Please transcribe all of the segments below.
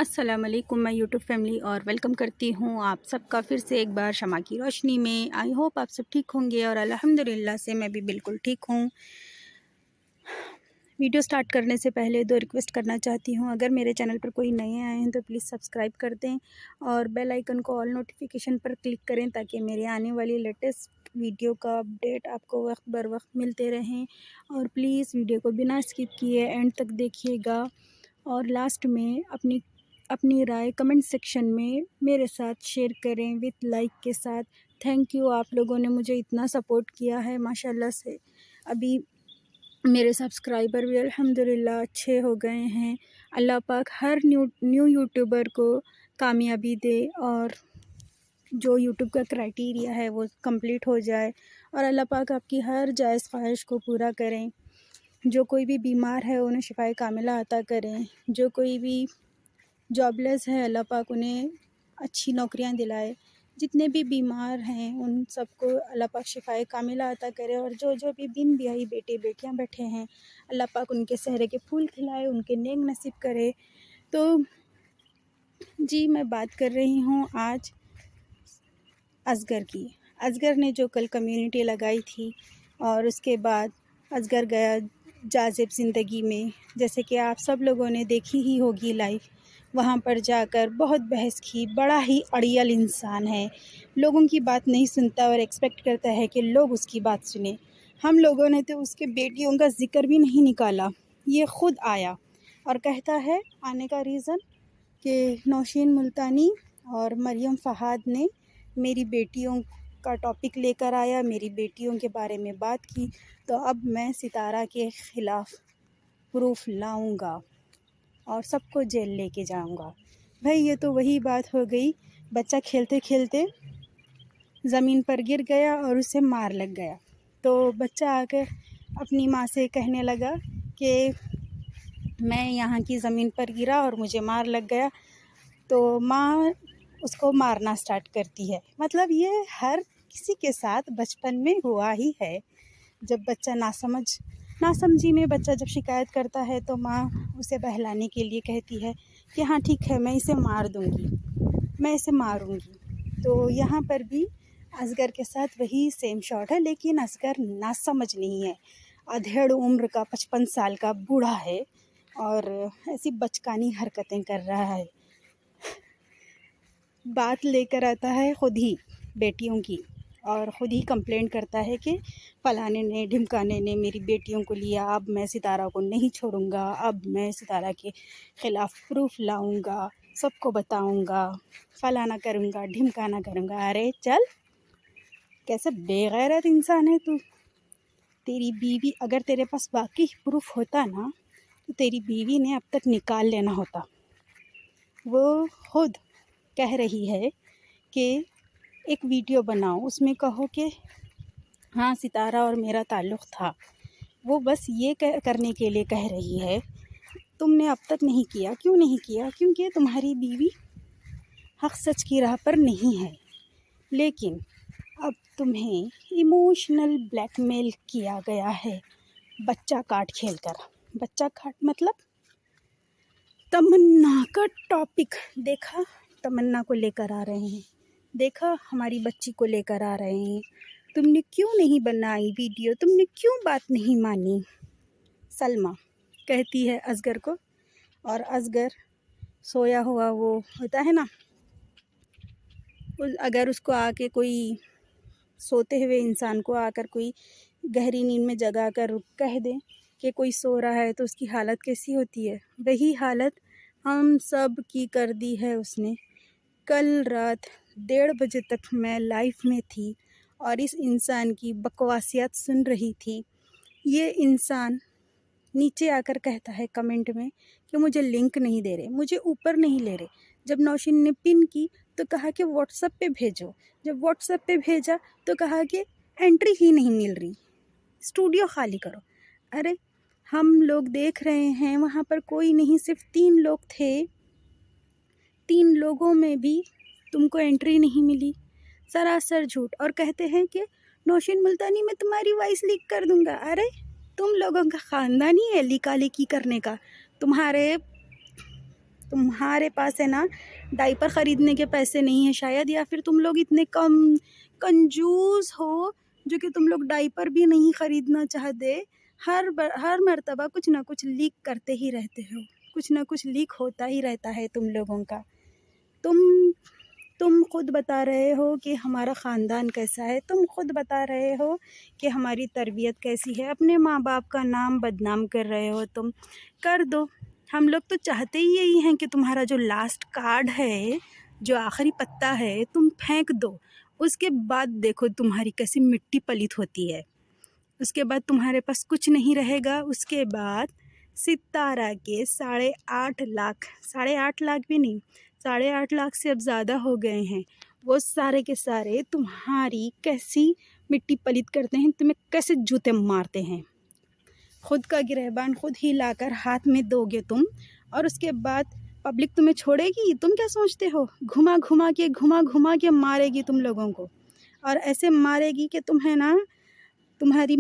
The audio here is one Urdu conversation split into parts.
السلام علیکم، میں یوٹیوب فیملی اور ویلکم کرتی ہوں آپ سب کا پھر سے ایک بار شمع کی روشنی میں۔ آئی ہوپ آپ سب ٹھیک ہوں گے اور الحمدللہ سے میں بھی بالکل ٹھیک ہوں۔ ویڈیو سٹارٹ کرنے سے پہلے 2 ریکویسٹ کرنا چاہتی ہوں۔ اگر میرے چینل پر کوئی نئے آئے ہیں تو پلیز سبسکرائب کر دیں اور بیل آئیکن کو آل نوٹیفیکیشن پر کلک کریں تاکہ میرے آنے والی لیٹسٹ ویڈیو کا اپڈیٹ آپ کو وقت بر وقت ملتے رہیں۔ اور پلیز ویڈیو کو بنا اسکپ کیے اینڈ تک دیکھیے گا، اور لاسٹ میں اپنی رائے کمنٹ سیکشن میں میرے ساتھ شیئر کریں وتھ لائک کے ساتھ۔ تھینک یو، آپ لوگوں نے مجھے اتنا سپورٹ کیا ہے ماشاءاللہ سے۔ ابھی میرے سبسکرائبر بھی الحمدللہ اچھے ہو گئے ہیں۔ اللہ پاک ہر نیو یوٹیوبر کو کامیابی دے اور جو یوٹیوب کا کرائٹیریا ہے وہ کمپلیٹ ہو جائے، اور اللہ پاک آپ کی ہر جائز خواہش کو پورا کریں۔ جو کوئی بھی بیمار ہے انہیں شفائے کاملہ عطا کریں، جو کوئی بھی جاب لیس ہے اللہ پاک انہیں اچھی نوکریاں دلائے، جتنے بھی بیمار ہیں ان سب کو اللہ پاک شفائے کاملہ عطا کرے، اور جو بھی بن بیاہی بیٹے بیٹیاں بیٹھے ہیں اللہ پاک ان کے سہرے کے پھول کھلائے، ان کے نیک نصیب کرے۔ تو جی میں بات کر رہی ہوں آج اصغر کی۔ اصغر نے جو کل کمیونٹی لگائی تھی اور اس کے بعد اصغر گیا جازب زندگی میں، جیسے کہ آپ سب لوگوں نے دیکھی ہی ہوگی لائف، وہاں پر جا کر بہت بحث کی۔ بڑا ہی اڑیل انسان ہے، لوگوں کی بات نہیں سنتا اور ایکسپیکٹ کرتا ہے کہ لوگ اس کی بات سنیں۔ ہم لوگوں نے تو اس کے بیٹیوں کا ذکر بھی نہیں نکالا، یہ خود آیا اور کہتا ہے آنے کا ریزن کہ نوشین ملتانی اور مریم فہد نے میری بیٹیوں کا ٹاپک لے کر آیا، میری بیٹیوں کے بارے میں بات کی، تو اب میں ستارہ کے خلاف پروف لاؤں گا اور سب کو جیل لے کے جاؤں گا۔ بھائی یہ تو وہی بات ہو گئی، بچہ کھیلتے کھیلتے زمین پر گر گیا اور اسے مار لگ گیا، تو بچہ آ کر اپنی ماں سے کہنے لگا کہ میں یہاں کی زمین پر گرا اور مجھے مار لگ گیا، تو ماں اس کو مارنا سٹارٹ کرتی ہے۔ مطلب یہ ہر کسی کے ساتھ بچپن میں ہوا ہی ہے، جب بچہ ناسمجھی میں بچہ جب شکایت کرتا ہے تو ماں اسے بہلانے کے لیے کہتی ہے کہ ہاں ٹھیک ہے میں اسے مار دوں گی، میں اسے ماروں گی۔ تو یہاں پر بھی اصغر کے ساتھ وہی سیم شاٹ ہے، لیکن اصغر ناسمجھ نہیں ہے، ادھیڑ عمر کا 55 سال کا بوڑھا ہے اور ایسی بچکانی حرکتیں کر رہا ہے۔ بات لے کر آتا ہے خود ہی بیٹیوں کی اور خود ہی کمپلینٹ کرتا ہے کہ فلانے نے ڈھمکانے نے میری بیٹیوں کو لیا، اب میں ستارہ کو نہیں چھوڑوں گا، اب میں ستارہ کے خلاف پروف لاؤں گا، سب کو بتاؤں گا، فلانا کروں گا، ڈھمکانا کروں گا۔ ارے چل، کیسے بے غیرت انسان ہے تو! تیری بیوی اگر تیرے پاس باقی پروف ہوتا نا تو تیری بیوی نے اب تک نکال لینا ہوتا۔ وہ خود کہہ رہی ہے کہ ایک ویڈیو بناؤ، اس میں کہو کہ ہاں ستارہ اور میرا تعلق تھا، وہ بس یہ کرنے کے لیے کہہ رہی ہے۔ تم نے اب تک نہیں کیا، کیوں نہیں کیا؟ کیونکہ تمہاری بیوی حق سچ کی راہ پر نہیں ہے، لیکن اب تمہیں ایموشنل بلیک میل کیا گیا ہے بچہ کاٹ کھیل کر۔ بچہ کاٹ مطلب تمنا کا ٹاپک دیکھا، تمنا کو لے کر آ رہے ہیں، دیکھا ہماری بچی کو لے کر آ رہے ہیں، تم نے کیوں نہیں بنائی ویڈیو، تم نے کیوں بات نہیں مانی؟ سلمیٰ کہتی ہے اصغر کو، اور اصغر سویا ہوا وہ ہوتا ہے نا، اگر اس کو آ کے کوئی سوتے ہوئے انسان کو آ کر کوئی گہری نیند میں جگا کر کہہ دے کہ کوئی سو رہا ہے تو اس کی حالت کیسی ہوتی ہے، وہی حالت ہم سب کی کر دی ہے اس نے۔ کل رات 1:30 بجے تک میں لائف میں تھی اور اس انسان کی بکواسیات سن رہی تھی۔ یہ انسان نیچے آ کر کہتا ہے کمنٹ میں کہ مجھے لنک نہیں دے رہے، مجھے اوپر نہیں لے رہے۔ جب نوشین نے پن کی تو کہا کہ واٹس ایپ پہ بھیجو، جب واٹس ایپ پہ بھیجا تو کہا کہ انٹری ہی نہیں مل رہی، اسٹوڈیو خالی کرو۔ ارے ہم لوگ دیکھ رہے ہیں وہاں پر کوئی نہیں، صرف 3 لوگ تھے، 3 لوگوں میں بھی تم کو انٹری نہیں ملی، سراسر جھوٹ۔ اور کہتے ہیں کہ نوشین ملتانی میں تمہاری وائس لیک کر دوں گا۔ ارے تم لوگوں کا خاندان ہی ہے لیکا لیکی کرنے کا، تمہارے تمہارے پاس ہے نا ڈائپر خریدنے کے پیسے نہیں ہیں شاید، یا پھر تم لوگ اتنے کم کنجوس ہو جو کہ تم لوگ ڈائپر بھی نہیں خریدنا چاہتے۔ ہر مرتبہ کچھ نہ کچھ لیک کرتے ہی رہتے ہو، کچھ نہ کچھ لیک ہوتا ہی رہتا ہے تم لوگوں کا۔ تم خود بتا رہے ہو کہ ہمارا خاندان کیسا ہے، تم خود بتا رہے ہو کہ ہماری تربیت کیسی ہے، اپنے ماں باپ کا نام بدنام کر رہے ہو تم۔ کر دو، ہم لوگ تو چاہتے ہی یہی ہیں کہ تمہارا جو لاسٹ کارڈ ہے، جو آخری پتا ہے، تم پھینک دو۔ اس کے بعد دیکھو تمہاری کیسی مٹی پلیت ہوتی ہے، اس کے بعد تمہارے پاس کچھ نہیں رہے گا۔ اس کے بعد ستارہ کے 8.5 لاکھ، 8.5 لاکھ بھی نہیں، 8.5 لاکھ سے اب زیادہ ہو گئے ہیں، وہ سارے کے سارے تمہاری کیسی مٹی پلیت کرتے ہیں، تمہیں کیسے جوتے مارتے ہیں۔ خود کا گریبان خود ہی لا کر ہاتھ میں دو گے تم، اور اس کے بعد پبلک تمہیں چھوڑے گی؟ تم کیا سوچتے ہو؟ گھما گھما کے مارے گی تم لوگوں کو، اور ایسے مارے گی کہ تمہیں نا تمہاری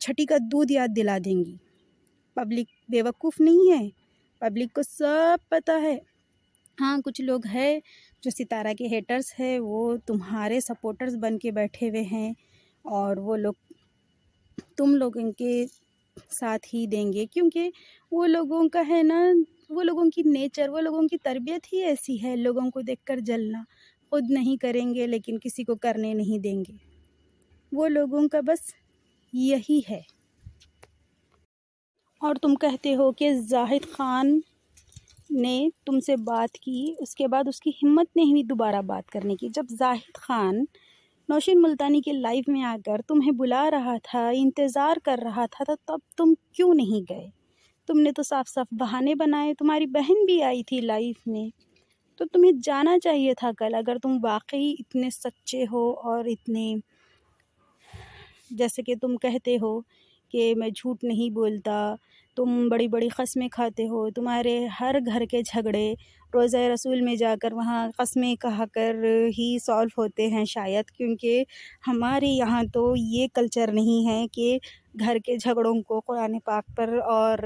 چھٹی کا دودھ یاد دلا دیں گی۔ پبلک بیوقوف نہیں ہے، پبلک کو سب پتہ ہے۔ ہاں کچھ لوگ ہے جو ستارہ کے ہیٹرز ہے، وہ تمہارے سپورٹرز بن کے بیٹھے ہوئے ہیں، اور وہ لوگ تم لوگوں کے ساتھ ہی دیں گے، کیونکہ وہ لوگوں کا ہے نا، وہ لوگوں کی نیچر، وہ لوگوں کی تربیت ہی ایسی ہے، لوگوں کو دیکھ کر جلنا۔ خود نہیں کریں گے لیکن کسی کو کرنے نہیں دیں گے، وہ لوگوں کا بس یہی ہے۔ اور تم کہتے ہو کہ زاہد خان نے تم سے بات کی، اس کے بعد اس کی ہمت نہیں ہوئی دوبارہ بات کرنے کی۔ جب زاہد خان نوشین ملتانی کے لائیو میں آ کر تمہیں بلا رہا تھا، انتظار کر رہا تھا، تب تم کیوں نہیں گئے؟ تم نے تو صاف صاف بہانے بنائے۔ تمہاری بہن بھی آئی تھی لائیو میں، تو تمہیں جانا چاہیے تھا کل، اگر تم واقعی اتنے سچے ہو اور اتنے، جیسے کہ تم کہتے ہو کہ میں جھوٹ نہیں بولتا، تم بڑی بڑی قسمیں کھاتے ہو، تمہارے ہر گھر کے جھگڑے روضہ رسول میں جا کر وہاں قسمیں کہا کر ہی سالو ہوتے ہیں شاید، کیونکہ ہمارے یہاں تو یہ کلچر نہیں ہے کہ گھر کے جھگڑوں کو قرآن پاک پر اور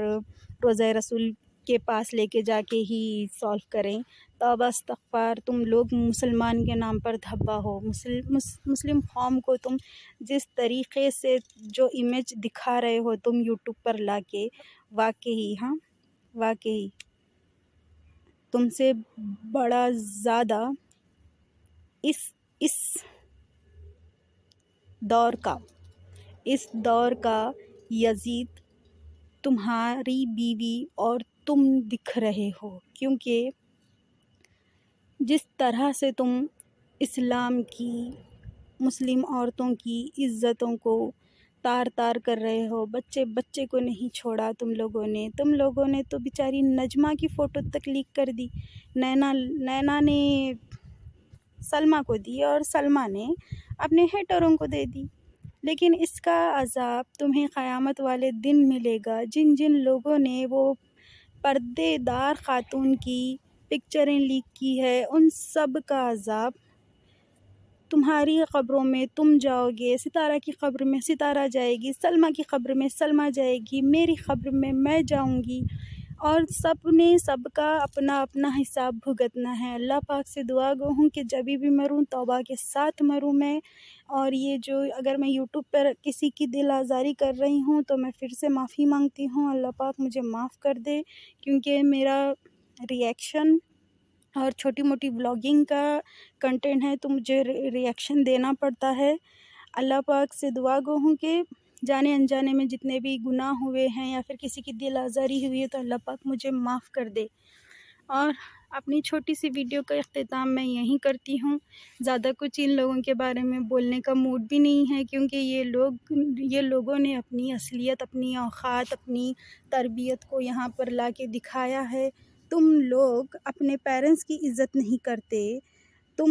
روضہ رسول کے پاس لے کے جا کے ہی سالو کریں۔ توبہ استغفار، تم لوگ مسلمان کے نام پر دھبا ہو۔ مسلم قوم کو تم جس طریقے سے جو امیج دکھا رہے ہو تم یوٹیوب پر لا کے، واقعی تم سے بڑا زیادہ اس دور کا یزید تمہاری بیوی اور تم دکھ رہے ہو، کیونکہ جس طرح سے تم اسلام کی، مسلم عورتوں کی عزتوں کو تار کر رہے ہو، بچے کو نہیں چھوڑا تم لوگوں نے تو بیچاری نجمہ کی فوٹو تک لیک کر دی۔ نینا نے سلمہ کو دی اور سلمہ نے اپنے ہیٹروں کو دے دی، لیکن اس کا عذاب تمہیں قیامت والے دن ملے گا۔ جن لوگوں نے وہ پردے دار خاتون کی پکچریں لیک کی ہے، ان سب کا عذاب تمہاری قبروں میں تم جاؤ گے، ستارہ کی قبر میں ستارہ جائے گی، سلمہ کی قبر میں سلمہ جائے گی، میری قبر میں جاؤں گی، اور سب نے سب کا اپنا اپنا حساب بھگتنا ہے۔ اللہ پاک سے دعا گو ہوں کہ جبھی بھی مروں توبہ کے ساتھ مروں میں، اور یہ جو اگر میں یوٹیوب پر کسی کی دل آزاری کر رہی ہوں تو میں پھر سے معافی مانگتی ہوں، اللہ پاک مجھے معاف کر دے، کیونکہ میرا ریئیکشن اور چھوٹی موٹی ولاگنگ کا کنٹینٹ ہے تو مجھے ریئیکشن دینا پڑتا ہے۔ اللہ پاک سے دعا گو ہوں کہ جانے انجانے میں جتنے بھی گناہ ہوئے ہیں یا پھر کسی کی دل آزاری ہوئی ہے تو اللہ پاک مجھے معاف کر دے۔ اور اپنی چھوٹی سی ویڈیو کا اختتام میں یہیں کرتی ہوں۔ زیادہ کچھ ان لوگوں کے بارے میں بولنے کا موڈ بھی نہیں ہے، کیونکہ یہ لوگوں نے اپنی اصلیت، اپنی اوقات، اپنی تربیت کو یہاں پر لا کے دکھایا ہے۔ تم لوگ اپنے پیرنٹس کی عزت نہیں کرتے، تم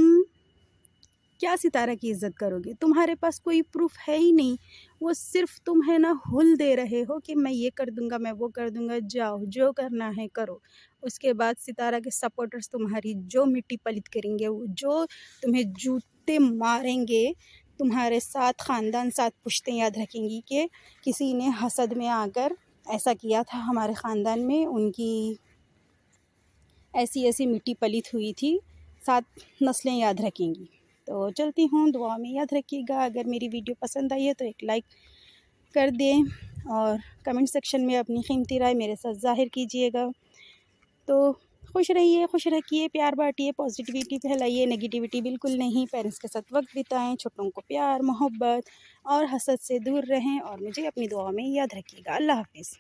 کیا ستارہ کی عزت کرو گے؟ تمہارے پاس کوئی پروف ہے ہی نہیں، وہ صرف تم ہے نا ہل دے رہے ہو کہ میں یہ کر دوں گا، میں وہ کر دوں گا، جاؤ جو کرنا ہے کرو۔ اس کے بعد ستارہ کے سپورٹرز تمہاری جو مٹی پلیت کریں گے، جو تمہیں جوتے ماریں گے، تمہارے ساتھ خاندان 7 پشتیں یاد رکھیں گی کہ کسی نے حسد میں آ کر ایسا کیا تھا ہمارے خاندان میں، ان کی ایسی ایسی مٹی پلیت ہوئی تھی، 7 نسلیں یاد رکھیں گی۔ تو چلتی ہوں، دعا میں یاد رکھیے گا۔ اگر میری ویڈیو پسند آئی ہے تو ایک لائک کر دیں اور کمنٹ سیکشن میں اپنی قیمتی رائے میرے ساتھ ظاہر کیجیے گا۔ تو خوش رہیے، خوش رکھیے، پیار بانٹیے، پازیٹیوٹی پھیلائیے، نگیٹیوٹی بالکل نہیں۔ پیرنٹس کے ساتھ وقت بتائیں، چھوٹوں کو پیار محبت اور حسد سے دور رہیں، اور مجھے اپنی دعا میں یاد رکھیے گا۔ اللہ حافظ۔